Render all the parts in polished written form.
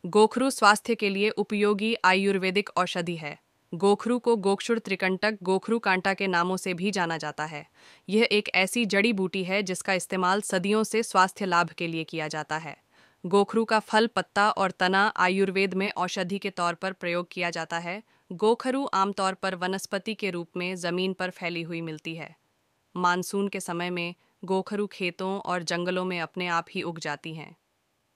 गोखरू स्वास्थ्य के लिए उपयोगी आयुर्वेदिक औषधि है। गोखरू को गोक्षुर त्रिकंटक गोखरू कांटा के नामों से भी जाना जाता है। यह एक ऐसी जड़ी बूटी है जिसका इस्तेमाल सदियों से स्वास्थ्य लाभ के लिए किया जाता है। गोखरू का फल, पत्ता और तना आयुर्वेद में औषधि के तौर पर प्रयोग किया जाता है। गोखरू आमतौर पर वनस्पति के रूप में जमीन पर फैली हुई मिलती है। मानसून के समय में गोखरू खेतों और जंगलों में अपने आप ही उग जाती हैं।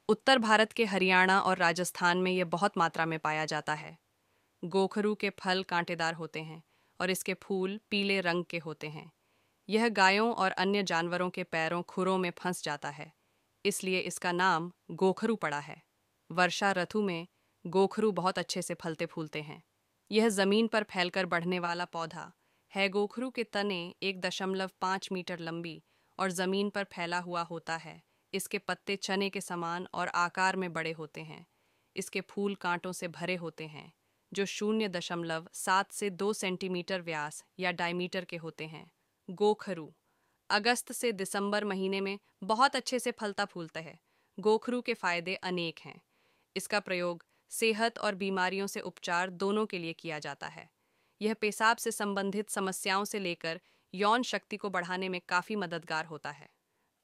उत्तर भारत के हरियाणा और राजस्थान में यह बहुत मात्रा में पाया जाता है। गोखरू के फल कांटेदार होते हैं और इसके फूल पीले रंग के होते हैं। यह गायों और अन्य जानवरों के पैरों खुरों में फंस जाता है, इसलिए इसका नाम गोखरू पड़ा है। वर्षा ऋतु में गोखरू बहुत अच्छे से फलते फूलते हैं। यह जमीन पर फैलकर बढ़ने वाला पौधा है। गोखरू के तने 1.5 मीटर लंबी और जमीन पर फैला हुआ होता है। इसके पत्ते चने के समान और आकार में बड़े होते हैं। इसके फूल कांटों से भरे होते हैं, जो 0.7 से 2 सेंटीमीटर व्यास या डायमीटर के होते हैं। गोखरू अगस्त से दिसंबर महीने में बहुत अच्छे से फलता फूलता है। गोखरू के फायदे अनेक हैं। इसका प्रयोग सेहत और बीमारियों से उपचार दोनों के लिए किया जाता है। यह पेशाब से संबंधित समस्याओं से लेकर यौन शक्ति को बढ़ाने में काफ़ी मददगार होता है।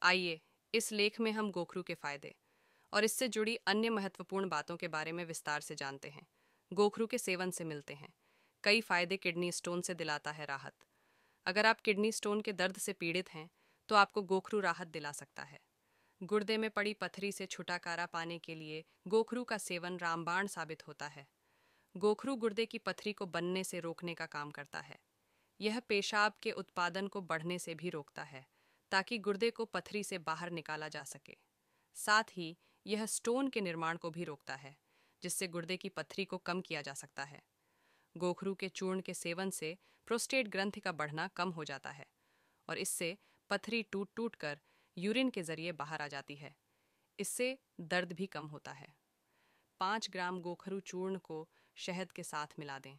आइए इस लेख में हम गोखरू के फायदे और इससे जुड़ी अन्य महत्वपूर्ण बातों के बारे में विस्तार से जानते हैं। गोखरू के सेवन से मिलते हैं कई फायदे। किडनी स्टोन से दिलाता है राहत। अगर आप किडनी स्टोन के दर्द से पीड़ित हैं तो आपको गोखरू राहत दिला सकता है। गुर्दे में पड़ी पथरी से छुटकारा पाने के लिए गोखरू का सेवन रामबाण साबित होता है। गोखरू गुर्दे की पथरी को बनने से रोकने का काम करता है। यह पेशाब के उत्पादन को बढ़ने से भी रोकता है, ताकि गुर्दे को पथरी से बाहर निकाला जा सके। साथ ही यह स्टोन के निर्माण को भी रोकता है, जिससे गुर्दे की पथरी को कम किया जा सकता है। गोखरू के चूर्ण के सेवन से प्रोस्टेट ग्रंथि का बढ़ना कम हो जाता है और इससे पथरी टूट टूट कर यूरिन के जरिए बाहर आ जाती है। इससे दर्द भी कम होता है। 5 ग्राम गोखरू चूर्ण को शहद के साथ मिला दें,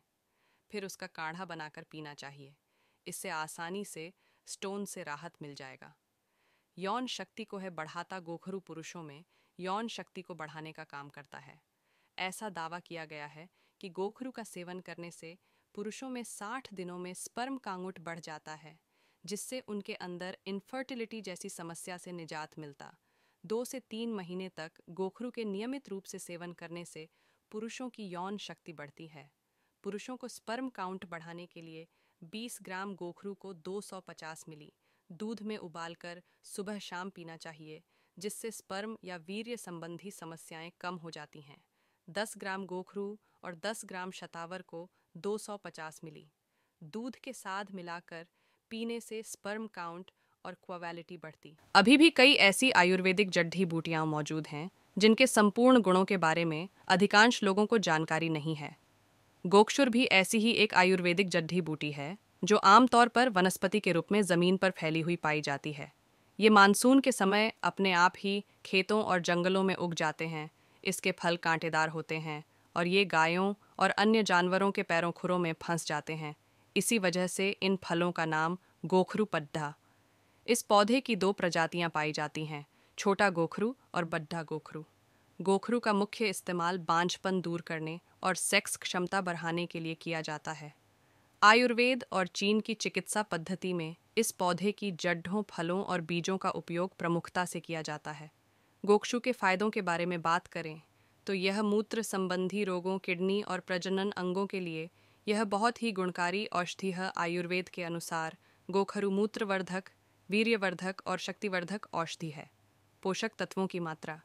फिर उसका काढ़ा बनाकर पीना चाहिए। इससे आसानी से स्टोन से राहत मिल जाएगा। यौन शक्ति को है बढ़ाता गोखरू पुरुषों में यौन शक्ति को बढ़ाने का काम करता है। ऐसा दावा किया गया है कि गोखरू का सेवन करने से पुरुषों में 60 दिनों में स्पर्म काउंट बढ़ जाता है, जिससे उनके अंदर इनफर्टिलिटी जैसी समस्या से निजात मिलता। 2 से 3 महीने तक गोखरू के नियमित रूप से सेवन करने से पुरुषों की यौन शक्ति बढ़ती है। पुरुषों को स्पर्म काउंट बढ़ाने के लिए 20 ग्राम गोखरू को 250 मिली दूध में उबालकर सुबह शाम पीना चाहिए, जिससे स्पर्म या वीर्य संबंधी समस्याएं कम हो जाती हैं। 10 ग्राम गोखरू और 10 ग्राम शतावर को 250 मिली दूध के साथ मिलाकर पीने से स्पर्म काउंट और क्वालिटी बढ़ती। अभी भी कई ऐसी आयुर्वेदिक जड़ी बूटियां मौजूद हैं जिनके संपूर्ण गुणों के बारे में अधिकांश लोगों को जानकारी नहीं है। गोक्षुर भी ऐसी ही एक आयुर्वेदिक जड़ी बूटी है जो आमतौर पर वनस्पति के रूप में जमीन पर फैली हुई पाई जाती है। ये मानसून के समय अपने आप ही खेतों और जंगलों में उग जाते हैं। इसके फल कांटेदार होते हैं और ये गायों और अन्य जानवरों के पैरों खुरों में फंस जाते हैं। इसी वजह से इन फलों का नाम गोखरू पड्ढा। इस पौधे की 2 प्रजातियां पाई जाती हैं, छोटा गोखरू और बड्ढा गोखरू। गोखरू का मुख्य इस्तेमाल बांझपन दूर करने और सेक्स क्षमता बढ़ाने के लिए किया जाता है। आयुर्वेद और चीन की चिकित्सा पद्धति में इस पौधे की जड़ों, फलों और बीजों का उपयोग प्रमुखता से किया जाता है। गोक्षु के फायदों के बारे में बात करें तो यह मूत्र संबंधी रोगों, किडनी और प्रजनन अंगों के लिए यह बहुत ही गुणकारी औषधि है। आयुर्वेद के अनुसार गोखरू मूत्रवर्धक, वीर्यवर्धक और शक्तिवर्धक औषधि है। पोषक तत्वों की मात्रा।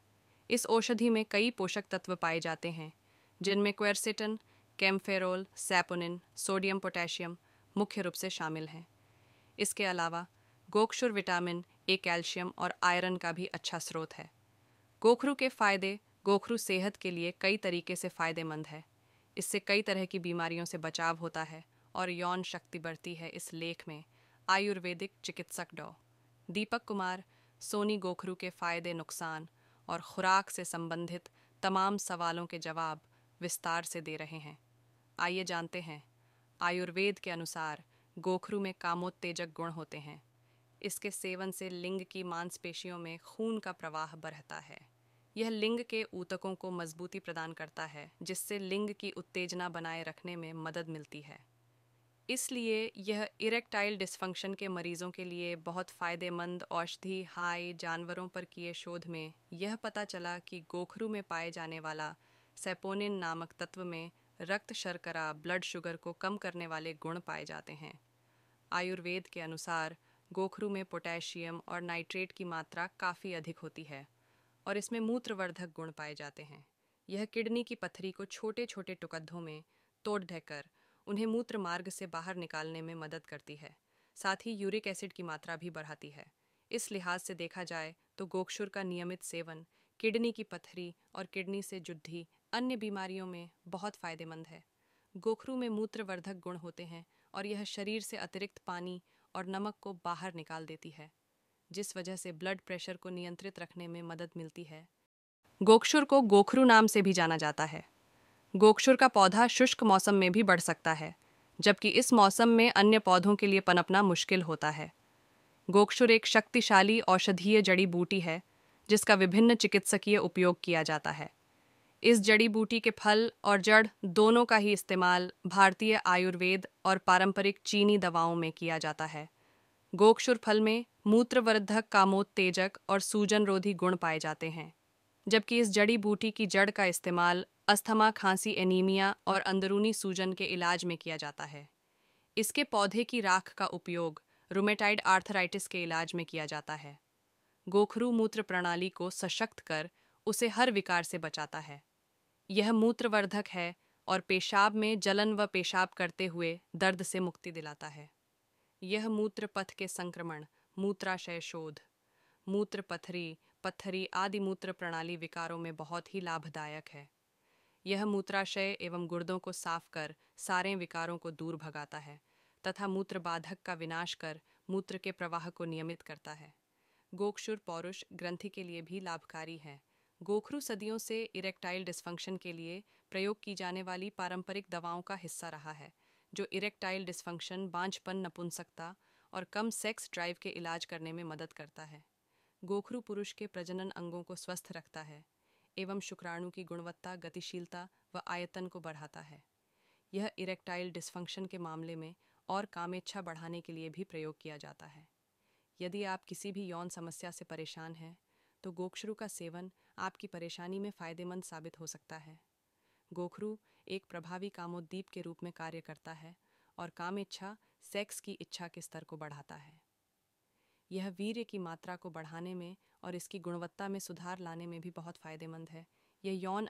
इस औषधि में कई पोषक तत्व पाए जाते हैं, जिनमें क्वेरसेटिन, कैम्फेरोल, सैपोनिन, सोडियम, पोटेशियम मुख्य रूप से शामिल हैं। इसके अलावा गोक्षुर विटामिन ए, कैल्शियम और आयरन का भी अच्छा स्रोत है। गोखरू के फायदे। गोखरू सेहत के लिए कई तरीके से फायदेमंद है। इससे कई तरह की बीमारियों से बचाव होता है और यौन शक्ति बढ़ती है। इस लेख में आयुर्वेदिक चिकित्सक डॉ. दीपक कुमार सोनी गोखरू के फायदे, नुकसान और खुराक से संबंधित तमाम सवालों के जवाब विस्तार से दे रहे हैं। आइए जानते हैं। आयुर्वेद के अनुसार गोखरू में कामोत्तेजक गुण होते हैं। इसके सेवन से लिंग की मांसपेशियों में खून का प्रवाह बढ़ता है। यह लिंग के ऊतकों को मजबूती प्रदान करता है, जिससे लिंग की उत्तेजना बनाए रखने में मदद मिलती है। इसलिए यह इरेक्टाइल डिस्फंक्शन के मरीजों के लिए बहुत फ़ायदेमंद औषधि हाई जानवरों पर किए शोध में यह पता चला कि गोखरू में पाए जाने वाला सेपोनिन नामक तत्व में रक्त शर्करा ब्लड शुगर को कम करने वाले गुण पाए जाते हैं। आयुर्वेद के अनुसार गोखरू में पोटेशियम और नाइट्रेट की मात्रा काफ़ी अधिक होती है और इसमें मूत्रवर्धक गुण पाए जाते हैं। यह किडनी की पथरी को छोटे छोटे टुकड़ों में तोड़ देकर उन्हें मूत्र मार्ग से बाहर निकालने में मदद करती है। साथ ही यूरिक एसिड की मात्रा भी बढ़ाती है। इस लिहाज से देखा जाए तो गोक्षुर का नियमित सेवन किडनी की पथरी और किडनी से जुड़ी अन्य बीमारियों में बहुत फायदेमंद है। गोखरू में मूत्रवर्धक गुण होते हैं और यह शरीर से अतिरिक्त पानी और नमक को बाहर निकाल देती है, जिस वजह से ब्लड प्रेशर को नियंत्रित रखने में मदद मिलती है। गोक्षुर को गोखरू नाम से भी जाना जाता है। गोक्षुर का पौधा शुष्क मौसम में भी बढ़ सकता है, जबकि इस मौसम में अन्य पौधों के लिए पनपना मुश्किल होता है। गोक्षुर एक शक्तिशाली औषधीय जड़ी बूटी है, जिसका विभिन्न चिकित्सकीय उपयोग किया जाता है। इस जड़ी बूटी के फल और जड़ दोनों का ही इस्तेमाल भारतीय आयुर्वेद और पारंपरिक चीनी दवाओं में किया जाता है। गोक्षुर फल में मूत्रवर्धक, कामोत्तेजक और सूजनरोधी गुण पाए जाते हैं, जबकि इस जड़ी बूटी की जड़ का इस्तेमाल अस्थमा, खांसी, एनीमिया और अंदरूनी सूजन के इलाज में किया जाता है। इसके पौधे की राख का उपयोग रूमेटाइड आर्थराइटिस के इलाज में किया जाता है। गोखरू मूत्र प्रणाली को सशक्त कर उसे हर विकार से बचाता है। यह मूत्रवर्धक है और पेशाब में जलन व पेशाब करते हुए दर्द से मुक्ति दिलाता है। यह मूत्र पथ के संक्रमण, मूत्राशय शोध, मूत्र पथरी, पत्थरी आदि मूत्र प्रणाली विकारों में बहुत ही लाभदायक है। यह मूत्राशय एवं गुर्दों को साफ कर सारे विकारों को दूर भगाता है तथा मूत्र बाधक का विनाश कर मूत्र के प्रवाह को नियमित करता है। गोक्षुर पौरुष ग्रंथि के लिए भी लाभकारी है। गोखरू सदियों से इरेक्टाइल डिस्फंक्शन के लिए प्रयोग की जाने वाली पारंपरिक दवाओं का हिस्सा रहा है, जो इरेक्टाइल डिस्फंक्शन, बांझपन, नपुंसकता और कम सेक्स ड्राइव के इलाज करने में मदद करता है। गोखरू पुरुष के प्रजनन अंगों को स्वस्थ रखता है एवं शुक्राणु की गुणवत्ता, गतिशीलता व आयतन को बढ़ाता है। यह इरेक्टाइल डिस्फंक्शन के मामले में और कामेच्छा बढ़ाने के लिए भी प्रयोग किया जाता है। यदि आप किसी भी यौन समस्या से परेशान हैं, तो गोक्षरू का सेवन आपकी परेशानी में फ़ायदेमंद साबित हो सकता है। गोखरू एक प्रभावी कामोद्दीप के रूप में कार्य करता है और कामेच्छा, सेक्स की इच्छा के स्तर को बढ़ाता है। यह वीर्य की मात्रा को बढ़ाने में और इसकी गुणवत्ता में सुधार लाने में भी बहुत फ़ायदेमंद है। यह यौन